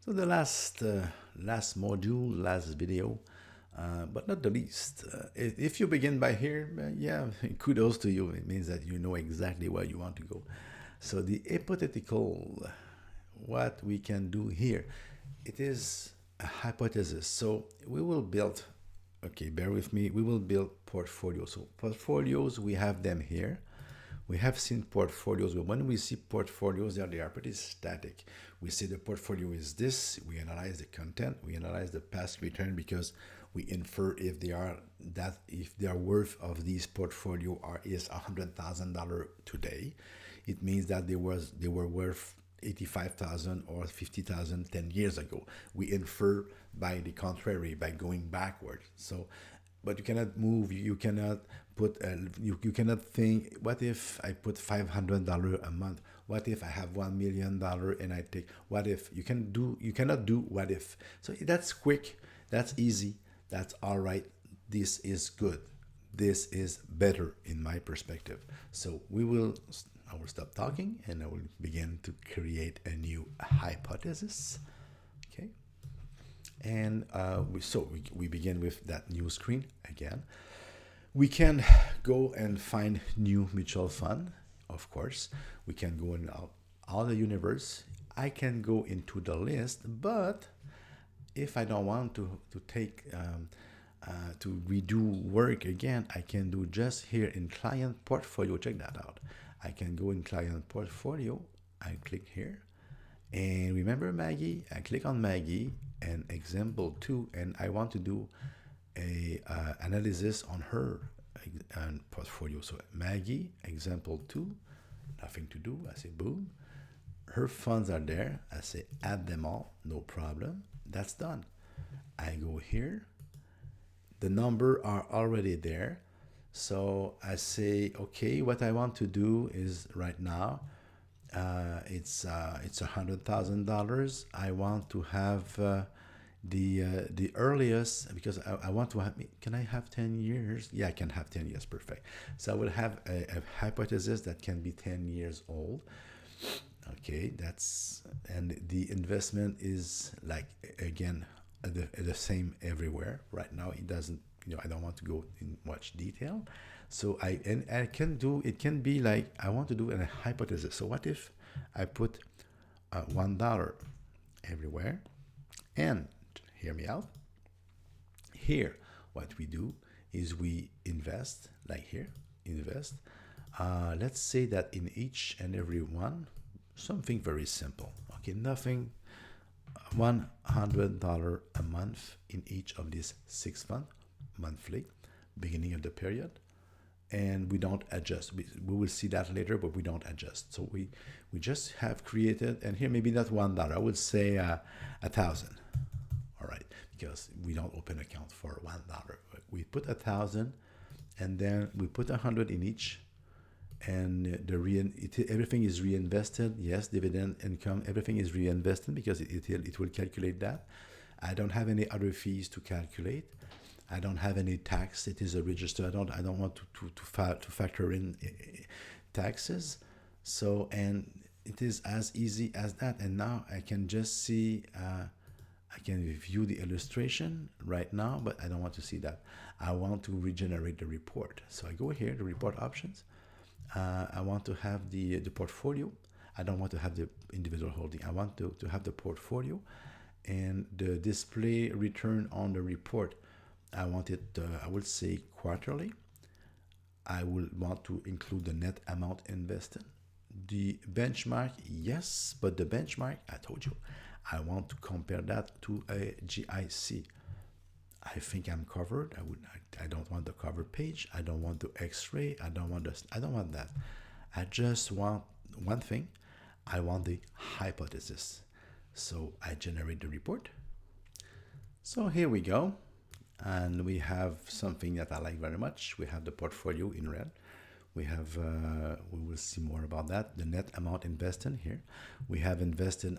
So the last module, last video, but not the least. If you begin by here, yeah, kudos to you. It means that you know exactly where you want to go. So the hypothetical, what we can do here, it is a hypothesis. So we will build. Okay, bear with me. We will build portfolios. So portfolios, we have them here. We have seen portfolios, but when we see portfolios, they are pretty static. We say the portfolio is this, we analyze the content, we analyze the past return because we infer if they are worth of these portfolio are is $100,000 today. It means that they were worth 85,000 or 50,000 10 years ago. We infer by the contrary, by going backward. So but you cannot move, you cannot put you cannot think, what if I put $500 a month, what if I have $1 million and I take, what if you cannot do what if. So that's quick, that's easy, that's all right. This is good, this is better in my perspective. So I will stop talking and I will begin to create a new hypothesis. Okay. And we begin with that new screen again. We can go and find new mutual fund, of course. We can go in all the universe. I can go into the list, but if I don't want to take to redo work again, I can do just here in client portfolio. Check that out. I can go in client portfolio. I click here. And remember Maggie? I click on Maggie and example 2, and I want to do a analysis on her portfolio. So Maggie, example 2, nothing to do. I say boom. Her funds are there. I say add them all, no problem. That's done. I go here. The number are already there. So I say, okay, what I want to do is right now, it's $100,000. I want to have the earliest because I want to have. Can I have 10 years? Yeah, I can have 10 years. Perfect. So I will have a hypothesis that can be 10 years old. Okay, and the investment is like again the same everywhere. Right now, it doesn't. I don't want to go in much detail. So I can do, it can be like I want to do a hypothesis. So what if I put $1 everywhere, and hear me out. Here, what we do is we invest, like here, invest. Let's say that in each and every one, something very simple. Okay, nothing. $100 a month in each of these 6 months, monthly, beginning of the period, and we don't adjust. We will see that later, but we don't adjust. So we just have created, and here maybe not $1. I would say 1,000. All right, because we don't open account for $1. We put 1,000, and then we put 100 in each, and everything is reinvested. Yes, dividend income, everything is reinvested because it will calculate that. I don't have any other fees to calculate. I don't have any tax. It is a register. I don't want to factor in taxes. So, and it is as easy as that. And now I can just see. I can view the illustration right now, but I don't want to see that. I want to regenerate the report. So I go here, the report options. I want to have the portfolio. I don't want to have the individual holding. I want to have the portfolio, and the display return on the report. I want it, I would say quarterly. I will want to include the net amount invested. The benchmark, yes, but the benchmark, I told you, I want to compare that to a GIC. I think I'm covered. I don't want the cover page. I don't want the X-ray. I don't want that. I just want one thing. I want the hypothesis. So I generate the report. So here we go. And we have something that I like very much. We have the portfolio in red. We will see more about that. The net amount invested here. We have invested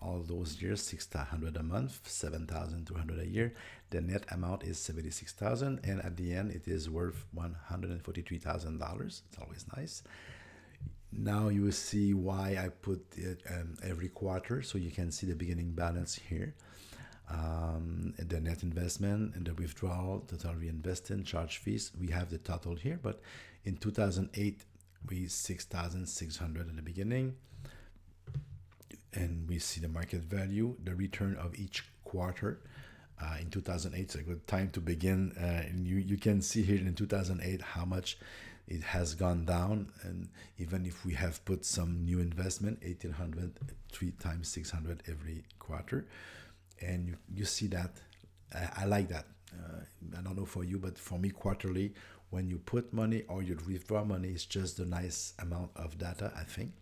all those years, $600 a month, $7,200 a year. The net amount is $76,000, and at the end, it is worth $143,000. It's always nice. Now you will see why I put it every quarter, so you can see the beginning balance here, the net investment and the withdrawal, total reinvested, charge fees. We have the total here, but in 2008 we 6,600 in the beginning, and we see the market value, the return of each quarter. In 2008, it's a good time to begin. And you can see here in 2008 how much it has gone down. And even if we have put some new investment, 1,800, 3 times 600 every quarter. And you see that. I like that. I don't know for you, but for me, quarterly, when you put money or you withdraw money, it's just a nice amount of data, I think.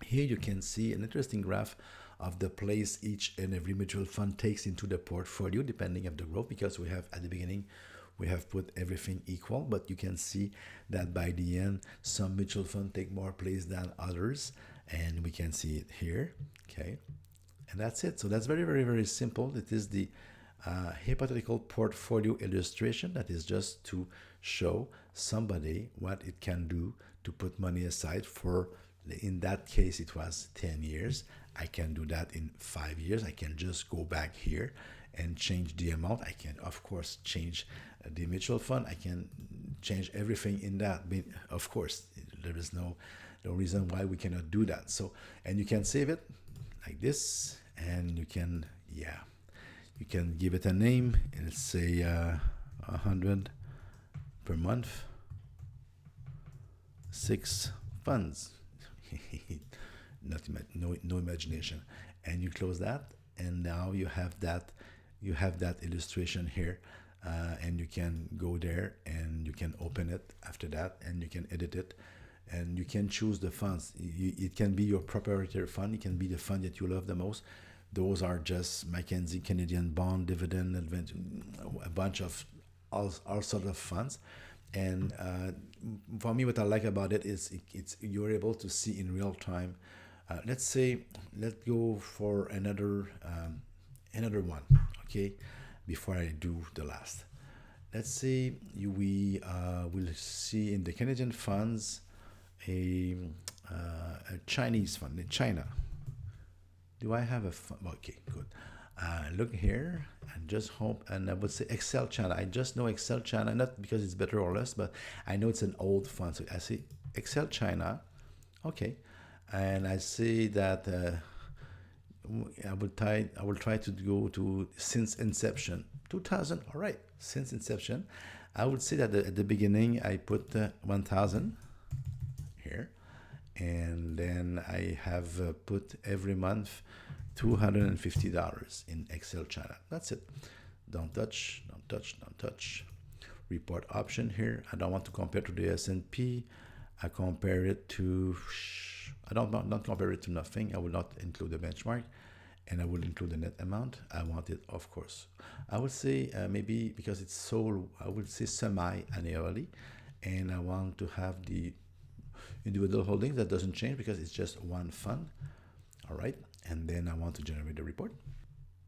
Here you can see an interesting graph of the place each and every mutual fund takes into the portfolio, depending on the growth, because we have at the beginning, we have put everything equal, but you can see that by the end, some mutual fund take more place than others, and we can see it here, okay? And that's it. So that's very, very, very simple. It is the hypothetical portfolio illustration that is just to show somebody what it can do to put money aside for, in that case, it was 10 years. I can do that in 5 years. I can just go back here and change the amount. I can, of course, change the mutual fund. I can change everything in that. Of course, there is no reason why we cannot do that. So, and you can save it like this, and you can, you can give it a name, and let's say 100 per month, 6 funds. No imagination, and you close that, and now you have that illustration here, and you can go there and you can open it after that, and you can edit it, and you can choose the funds. It can be your proprietary fund. It can be the fund that you love the most. Those are just Mackenzie, Canadian bond, dividend, advantage, a bunch of all sorts of funds. And for me, what I like about it is it's you're able to see in real time. Let's go for another one, okay? Before I do the last, let's say we will see in the Canadian funds a Chinese fund in China. Do I have a fund? Okay, good. Look here, and just hope, and I would say Excel China. I just know Excel China, not because it's better or less, but I know it's an old fund. So I see Excel China, okay, and I see that I will try to go to since inception, 2000. All right, since inception, I would say that at the beginning I put 1,000 here, and then I have put every month $250 in Excel China. That's it. Don't touch. Report option here. I don't want to compare to the S&P. I compare it to, I don't not compare it to nothing. I will not include the benchmark, and I will include the net amount. I want it, of course. I would say maybe because it's so, I would say semi-annually, and I want to have the individual holdings that doesn't change because it's just one fund. All right, and then I want to generate the report.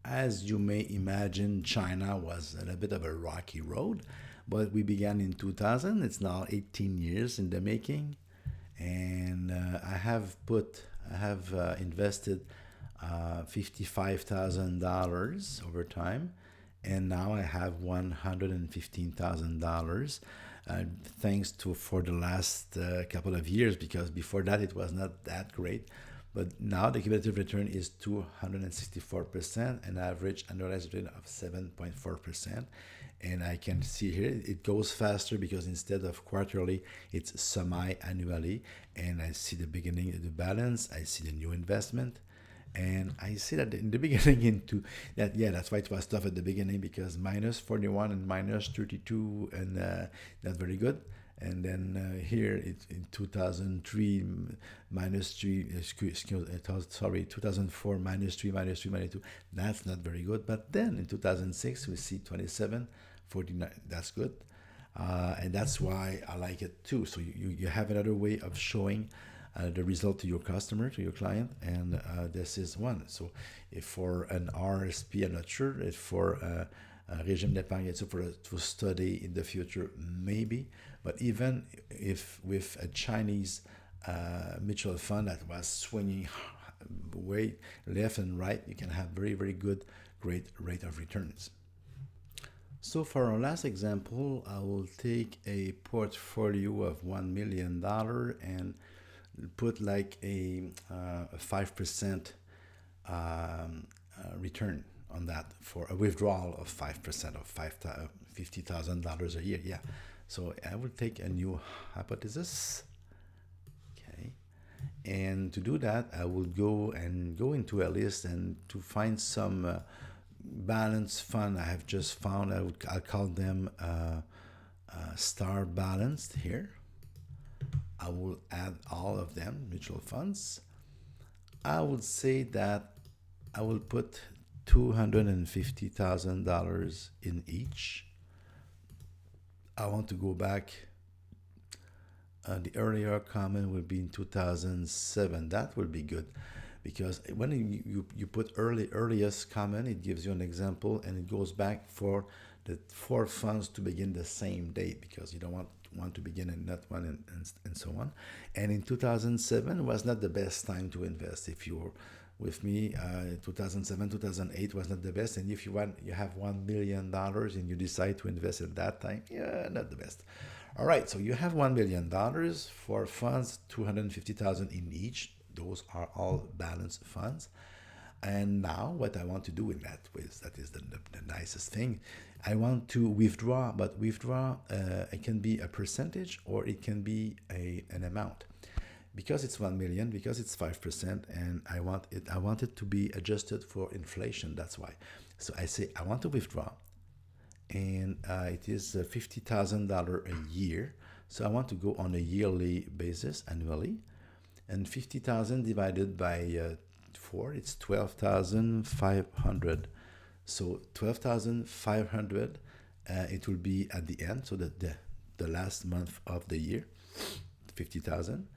As you may imagine, China was a bit of a rocky road, but we began in 2000. It's now 18 years in the making, and I have invested $55,000 over time, and now I have $115,000. Thanks to for the last couple of years, because before that it was not that great. But now the cumulative return is 264%, an average annualized rate of 7.4%. And I can see here it goes faster because instead of quarterly, it's semi-annually. And I see the beginning of the balance. I see the new investment. And I see that in the beginning that's why it was tough at the beginning, because minus 41 and minus 32, and not very good. And then here it's in 2003 minus 3, 2004 minus 3, minus 3, minus 2. That's not very good. But then in 2006 we see 27, 49. That's good, and that's why I like it too. So you have another way of showing the result to your customer, to your client, and this is one. So if for an RSP, I'm not sure. If for régime d'épargne to study in the future, maybe. But even if with a Chinese mutual fund that was swinging way left and right, you can have very, very good, great rate of returns. So for our last example, I will take a portfolio of $1 million and put like a 5% return on that for a withdrawal of 5% of $50,000 a year. Yeah. So I will take a new hypothesis. Okay. And to do that, I will go into a list and to find some balanced fund I have just found. I'll call them star balanced here. I will add all of them, mutual funds. I would say that I will put $250,000 in each. I want to go back. The earlier comment will be in 2007. That will be good because when you put earliest comment, it gives you an example and it goes back for the 4 funds to begin the same date because you don't want to begin in that one and so on. And in 2007 was not the best time to invest. If you're with me, 2007, 2008 was not the best. And if you have $1 million and you decide to invest at that time, yeah, not the best. All right, so you have $1 million for funds, 250,000 in each. Those are all balanced funds. And now what I want to do in that is the nicest thing. I want to withdraw, but withdraw it can be a percentage or it can be an amount. Because it's 1 million, because it's 5%, and I want it to be adjusted for inflation. That's why. So I say I want to withdraw, and it is $50,000 a year. So I want to go on a yearly basis, annually, and 50,000 divided by 4, it's 12,500. So 12,500, it will be at the end, so that the last month of the year, 50,000.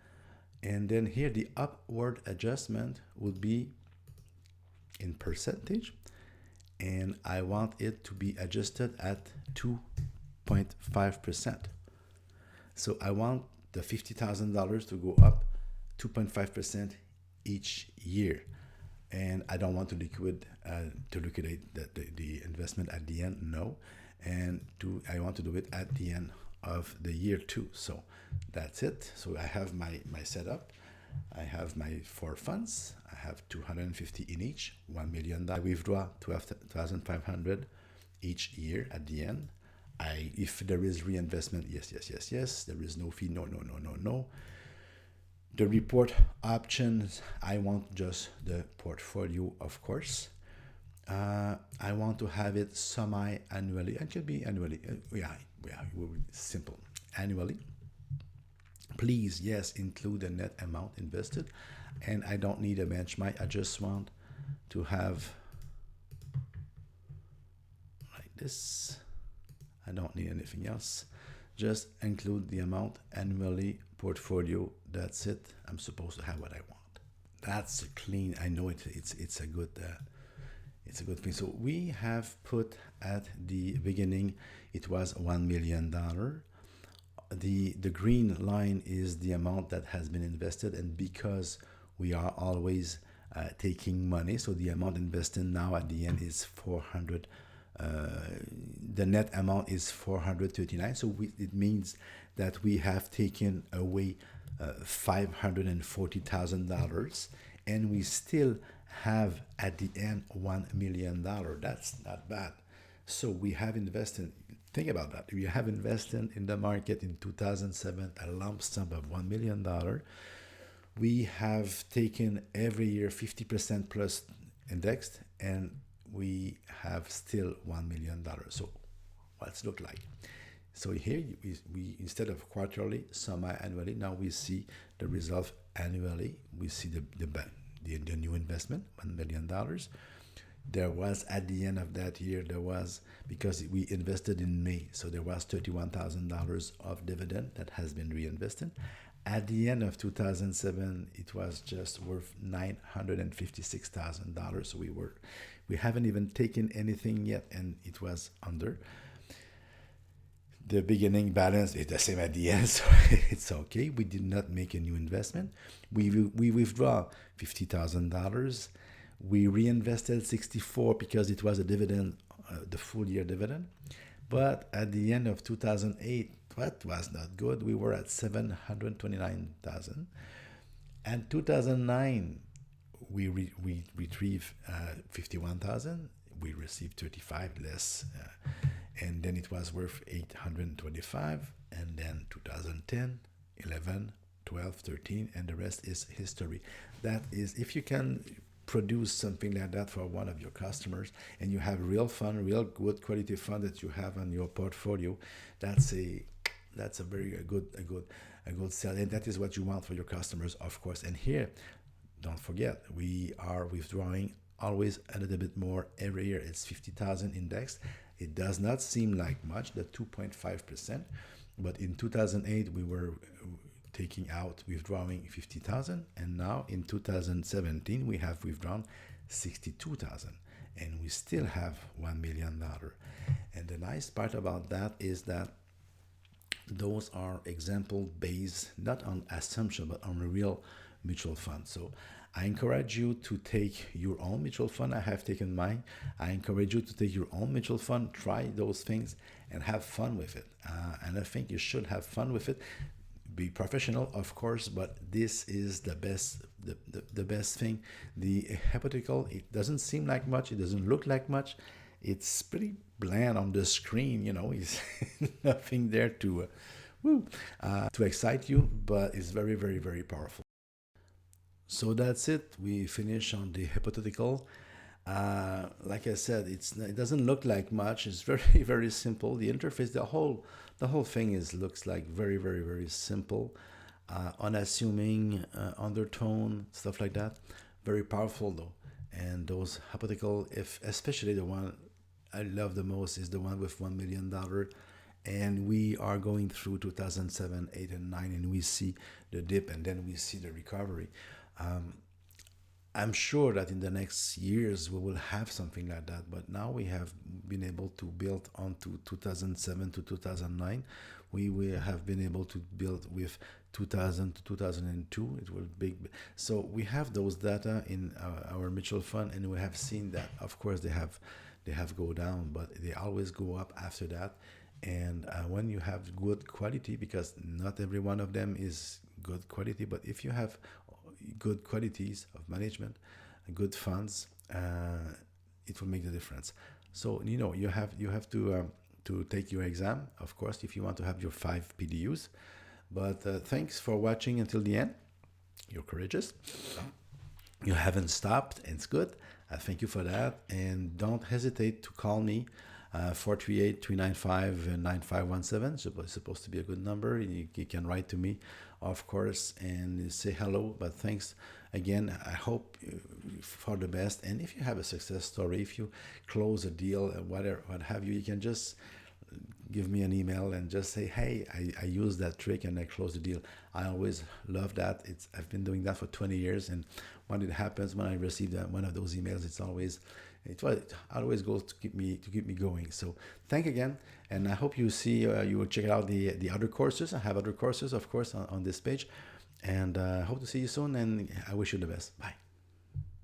And then here the upward adjustment would be in percentage, and I want it to be adjusted at 2.5%. So I want the $50,000 to go up 2.5% each year, and I don't want to liquidate the investment at the end. No, I want to do it at the end of the year too. So that's it. So I have my setup. I have my 4 funds. I have 250 in each, $1 million. I withdraw 12,500 each year at the end. If there is reinvestment, yes. There is no fee, no. The report options, I want just the portfolio, of course. I want to have it semi-annually. It could be annually. Simple. Annually. Please, yes, include the net amount invested. And I don't need a benchmark. I just want to have like this. I don't need anything else. Just include the amount annually, portfolio. That's it. I'm supposed to have what I want. That's clean. I know it's a good thing. So we have put at the beginning, it was $1 million. The green line is the amount that has been invested, and because we are always taking money, so the amount invested now at the end is 400. The net amount is 439. So it means that we have taken away $540,000, and we still have at the end $1 million. That's not bad. So we have invested. Think about that. We have invested in the market in 2007 a lump sum of $1 million. We have taken every year 50% plus indexed, and we have still $1 million. So what's it look like? So here we instead of quarterly, semi-annually, now we see the result annually. We see the new investment, $1 million. There was at the end of that year, because we invested in May, so there was $31,000 of dividend that has been reinvested. At the end of 2007, it was just worth $956,000. So we haven't even taken anything yet, and it was under. The beginning balance is the same at the end, so it's okay. We did not make a new investment. We withdraw $50,000. We reinvested 64 because it was a dividend, the full year dividend. But at the end of 2008, that was not good. We were at 729,000. And 2009, we retrieved 51,000. We received 35 less. And then it was worth 825, and then 2010, 11, 12, 13, and the rest is history. That is, if you can produce something like that for one of your customers, and you have real fun, real good quality fund that you have on your portfolio, that's a very good sell, and that is what you want for your customers, of course. And here, don't forget, we are withdrawing always a little bit more every year. It's 50,000 indexed. It does not seem like much, the 2.5%, but in 2008 we were withdrawing 50,000, and now in 2017 we have withdrawn 62,000, and we still have $1 million. And the nice part about that is that those are example based, not on assumption, but on a real mutual fund. So I encourage you to take your own mutual fund. I have taken mine. I encourage you to take your own mutual fund, try those things, and have fun with it. And I think you should have fun with it. Be professional, of course, but this is the best, the best thing. The hypothetical, it doesn't seem like much. It doesn't look like much. It's pretty bland on the screen, It's nothing there to excite you, but it's very, very, very powerful. So that's it. We finish on the hypothetical. Like I said, it doesn't look like much. It's very, very simple. The interface, the whole thing looks like very, very, very simple, unassuming, undertone, stuff like that. Very powerful though. And those hypothetical, especially the one I love the most is the one with $1 million. And we are going through 2007, 8, and 9, and we see the dip, and then we see the recovery. I'm sure that in the next years we will have something like that, but now we have been able to build onto 2007 to 2009. We have been able to build with 2000 to 2002. It was big. So we have those data in our mutual fund, and we have seen that, of course, they have go down, but they always go up after that. And when you have good quality, because not every one of them is good quality, but if you have good qualities of management, good funds, it will make the difference. So you have to take your exam, of course, if you want to have your 5 PDUs. But thanks for watching until the end. You're courageous. You haven't stopped, and it's good. I thank you for that, and don't hesitate to call me. 438-395-9517. It's supposed to be a good number. You can write to me, of course, and say hello. But thanks again. I hope for the best. And if you have a success story, if you close a deal, what have you, you can just give me an email and just say, hey, I used that trick and I closed the deal. I always love that. I've been doing that for 20 years. And when it happens, when I receive one of those emails, it always goes to keep me going. So thank again, and I hope you will check out the other courses. I have other courses, of course, on this page, and I hope to see you soon, and I wish you the best. Bye.